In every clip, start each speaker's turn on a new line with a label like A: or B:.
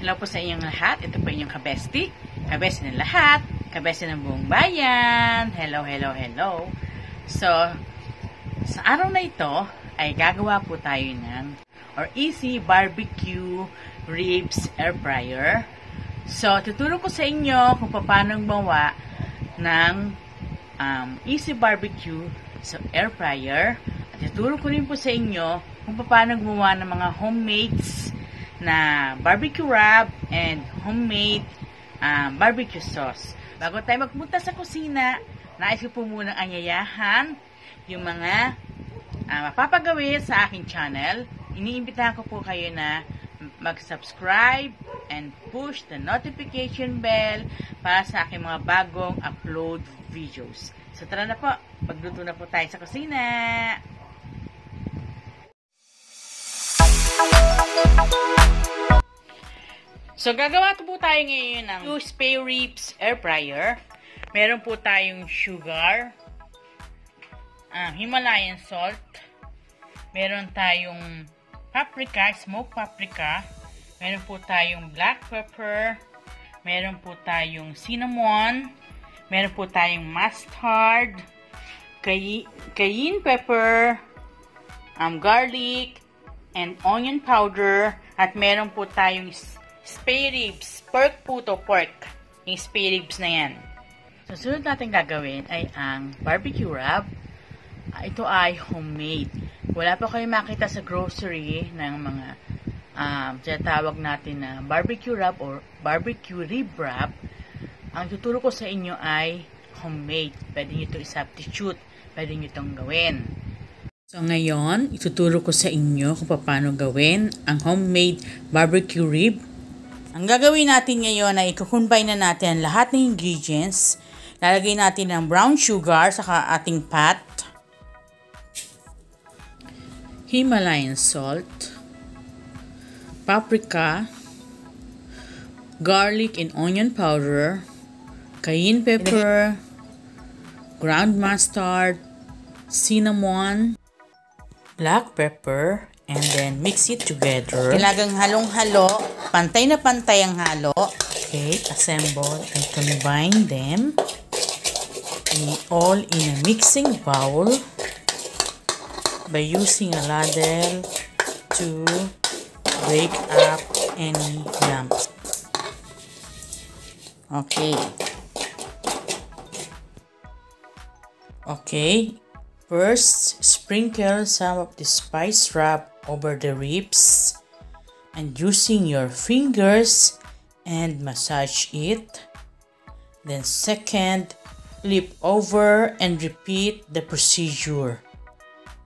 A: Hello po sa inyong lahat. Ito po inyong kabesti. Kabesti ng lahat. Kabesti ng buong bayan. Hello, hello, hello. So, sa araw na ito, ay gagawa po tayo ng easy barbecue ribs air fryer. So, tuturo ko sa inyo kung paano gumawa ng easy barbecue sa air fryer. At tuturo ko rin po sa inyo kung paano gumawa ng mga homemades na barbecue wrap and homemade barbecue sauce. Bago tayo magpunta sa kusina, nais ko po munang anyayahan yung mga mapapagawin sa aking channel. Iniimbitahan ko po kayo na mag-subscribe and push the notification bell para sa aking mga bagong upload videos. So tara na po, magluto na po tayo sa kusina. So, gagawa po tayo ngayon ng 2 spare ribs air fryer. Meron po tayong sugar, Himalayan salt, meron tayong paprika, smoked paprika, meron po tayong black pepper, meron po tayong cinnamon, meron po tayong mustard, cayenne pepper, garlic, and onion powder, at meron po tayong spare ribs. Pork po to, pork. Yung spare ribs na yan. So, sunod natin gagawin ay ang barbecue wrap. Ito ay homemade. Wala pa kayo makita sa grocery ng mga tinatawag natin na barbecue wrap or barbecue rib wrap. Ang tuturo ko sa inyo ay homemade. Pwede nyo ito i-substitute. Pwede nyo itong gawin. So, ngayon, ituturo ko sa inyo kung paano gawin ang homemade barbecue rib. Ang gagawin natin ngayon ay i-combine na natin lahat ng ingredients. Lalagay natin ng brown sugar saka ating fat, Himalayan salt, paprika, garlic and onion powder, cayenne pepper, ground mustard, cinnamon, black pepper, and then mix it together. Kailangang halong-halo. Pantay na pantay ang halo. Okay, assemble and combine them all in a mixing bowl by using a ladle to break up any lumps. Okay. Okay. First, sprinkle some of the spice wrap over the ribs and using your fingers and massage it. Then second, flip over and repeat the procedure.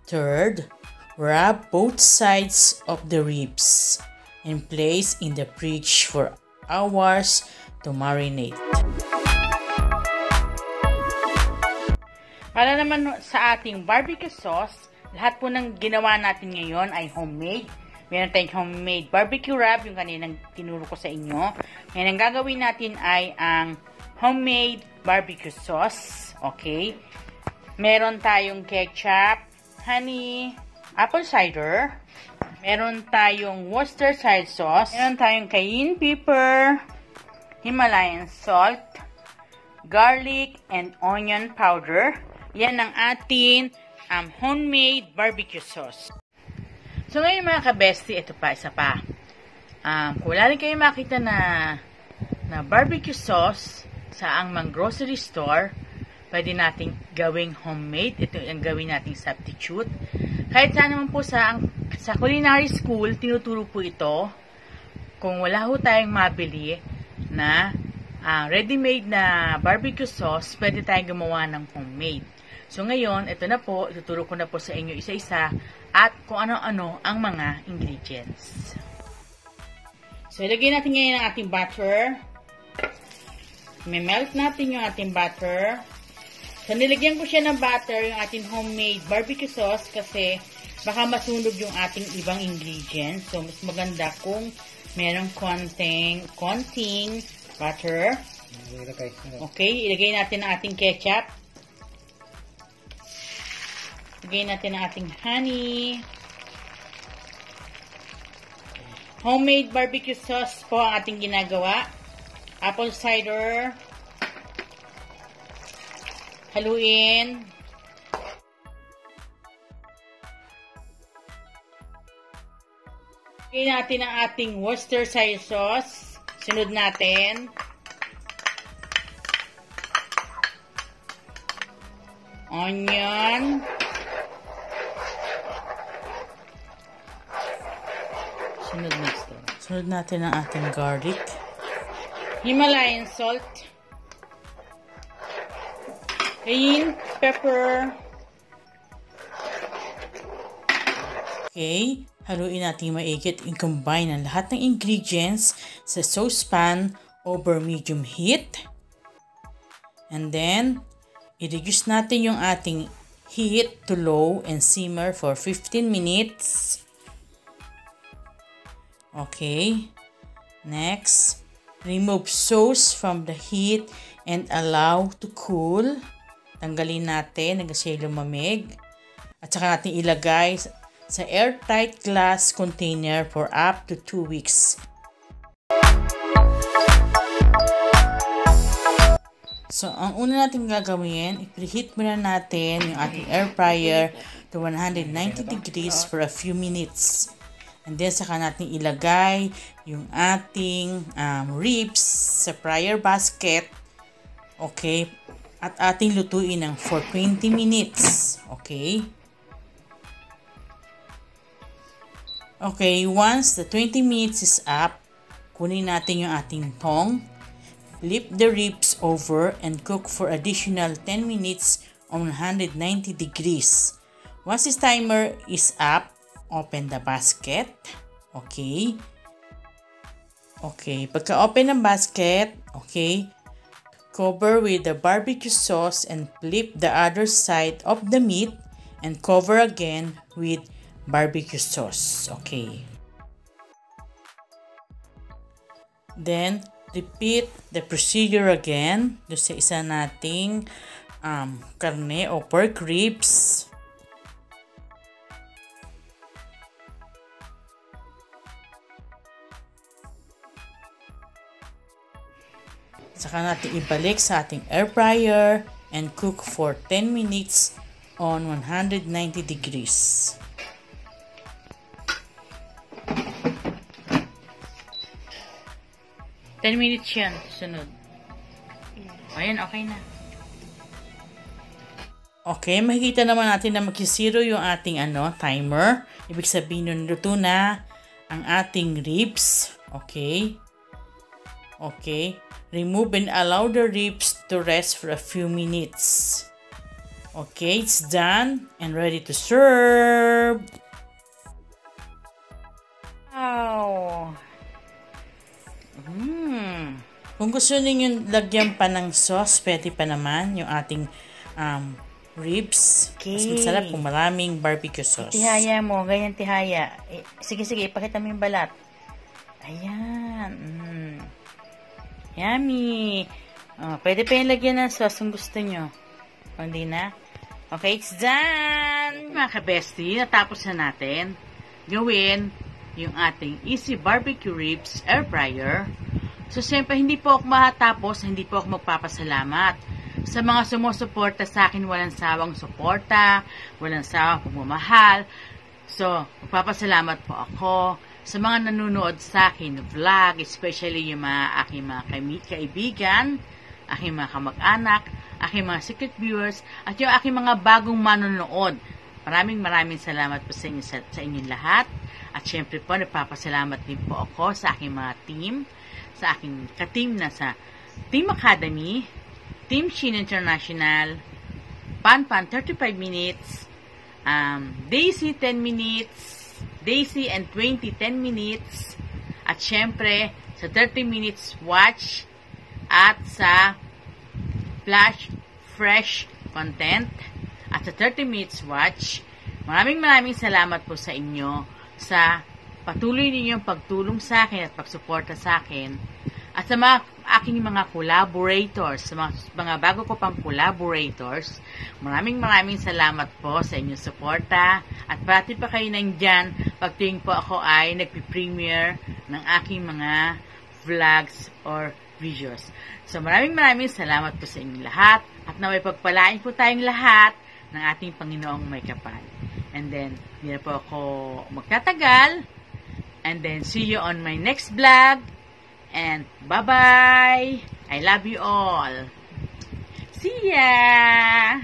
A: Third, wrap both sides of the ribs and place in the fridge for hours to marinate. Para naman sa ating barbecue sauce, lahat po ng ginawa natin ngayon ay homemade. Meron tayong homemade barbecue wrap, yung kaninang tinuro ko sa inyo. Ngayon, ang gagawin natin ay ang homemade barbecue sauce. Okay? Meron tayong ketchup, honey, apple cider. Meron tayong Worcestershire sauce. Meron tayong cayenne pepper, Himalayan salt, garlic, and onion powder. Yan ang ating homemade barbecue sauce. So, ngayon mga kabesti, ito pa, isa pa. Kung wala rin kayo makita na barbecue sauce sa ang mga grocery store, pwede nating gawing homemade. Ito yung gawin nating substitute. Kahit saan naman po sa culinary school, tinuturo po ito. Kung wala ho tayong mabili na ready-made na barbecue sauce, pwede tayong gumawa ng homemade. So, ngayon, ito na po, ituturo ko na po sa inyo isa-isa at kung ano-ano ang mga ingredients. So, ilagay natin ngayon ang ating butter. Melt natin yung ating butter. So, nilagyan ko siya ng butter, yung ating homemade barbecue sauce kasi baka masunog yung ating ibang ingredients. So, mas maganda kung merong konting butter. Okay, ilagay natin ang ating ketchup. Ilagay natin ang ating honey. Homemade barbecue sauce po ang ating ginagawa. Apple cider. Haluin. Lagyan natin ang ating Worcestershire sauce. Sunod natin. Onion. Sunod natin ang ating garlic. Himalayan salt. Cayenne pepper. Okay. Haluin natin maigit and combine ang lahat ng ingredients sa saucepan over medium heat. And then, i-reduce natin yung ating heat to low and simmer for 15 minutes. Okay. Next, remove sauce from the heat and allow to cool. Tanggalin natin hanggang siya lumamig. At saka natin ilagay sa airtight glass container for up to 2 weeks. So, ang una natin gagawin, i-preheat muna natin yung ating air fryer to 190 degrees for a few minutes. And then, saka natin ilagay yung ating ribs sa fryer basket. Okay? At ating lutuin ng for 20 minutes. Okay? Okay, once the 20 minutes is up, kunin natin yung ating tong, flip the ribs over, and cook for additional 10 minutes on 190 degrees. Once this timer is up, open the basket. Okay. Okay, pagka-open ng basket, okay, cover with the barbecue sauce and flip the other side of the meat and cover again with barbecue sauce. Okay. Then, repeat the procedure again do sa isa nating karne o pork ribs. Saka natin ibalik sa ating air fryer and cook for 10 minutes on 190 degrees. Minutes yan. Sunod. Ayan, okay na. Okay, makikita naman natin na mag-zero yung ating timer. Ibig sabihin nun, luto na ang ating ribs. Okay. Okay. Remove and allow the ribs to rest for a few minutes. Okay, it's done and ready to serve. Wow. Kung gusto niyo lagyan pa ng sauce, pwede pa naman yung ating ribs. Okay. Mas masarap kung maraming barbecue sauce. Tihaya mo, ganyan tihaya. Sige, ipakita mo yung balat. Ayan. Yummy. Pwede pa yung lagyan ng sauce kung gusto nyo. Kung di na. Okay, it's done! Mga ka-bestie, natapos na natin gawin yung ating Easy Barbecue Ribs Air Fryer. So, siyempre, hindi po ako matatapos, hindi po ako magpapasalamat sa mga sumusuporta sa akin, walang sawang suporta, walang sawang pagmamahal. So, magpapasalamat po ako sa mga nanonood sa akin vlog, especially yung mga aking mga kaibigan, aking mga kamag-anak, aking mga secret viewers, at yung aking mga bagong manonood. Maraming salamat po sa inyong lahat. At syempre po, nagpapasalamat din po ako sa aking mga team, sa aking ka-team na sa Team Academy, Team Shin International, Pan 35 minutes, Daisy 10 minutes, Daisy and 20 10 minutes, at syempre sa 30 minutes watch at sa Flash Fresh Content at sa 30 minutes watch. Maraming salamat po sa inyo sa patuloy ninyong pagtulong sa akin at pagsuporta sa akin. At sa mga aking mga collaborators, sa mga bago ko pang collaborators, maraming salamat po sa inyong suporta. At pati pa kayo nandyan, pag tuwing po ako ay nagpipremiere ng aking mga vlogs or videos. So, maraming salamat po sa inyong lahat at naway pagpalain po tayong lahat ng ating Panginoong may kapal. And then, hindi na po ako magtatagal. And then, see you on my next vlog. And, bye-bye! I love you all! See ya!